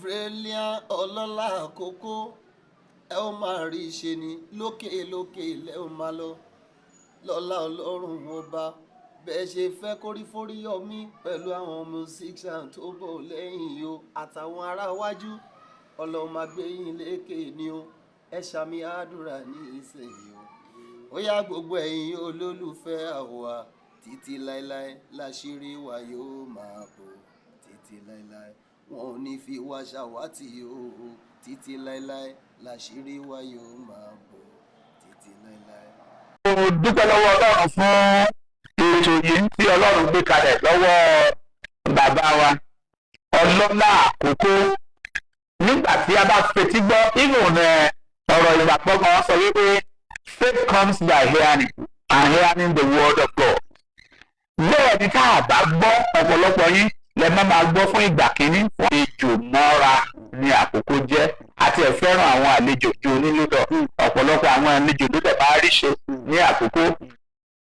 Valiant Olola Akoko ẹ ó máa rí ṣe ni lókè lókè ilẹ̀ ó máa lọ lọ́lá ọlọ́run ọba bẹ́ẹ̀ ṣe fẹ́ kórí Oriyomi pẹ̀lú àwọn musician tó bọ̀ lẹ́yìn o àtàwọn ará wájú ọlọ́run máa gbé yín lékè ni o ẹ ṣàmì àdúrà ní ìsẹ̀yìn o ó yá gbogbo ẹ̀yin olólùfẹ́ àwa títí láéláé láṣírí wa yóò máa bò títí láéláé wọn ò ní fi wá ṣàwátì o títí láéláé láṣírí wa yóò máa bò títí láéláé. mo dúpẹ́ lọ́wọ́ ọlọ́run fún ètò yìí tí ọlọ́run gbé kalẹ̀ lọ́wọ́ bàbá wa Ọlọ́lá Akoko. Nígbà tí a bá fetí gbọ́ ìwọ̀n ọ̀rọ̀ ìgbàgbọ́ kan sọ wípé faith comes by hearing and hearing the word of God. Bẹ́ẹ̀ ni tá a bá gbọ́ ọ̀pọ̀lọpọ̀ yín lẹ máa gbọ́ fún ìgbà kínní fún àlejò mọ́ra ni Akoko jẹ́ àti ẹ̀ fẹ́ràn àwọn àlejò ju onílùdọ̀ ọ̀pọ̀lọpọ̀ àwọn àlejò ló dẹ̀ bá rí ṣe ní Akoko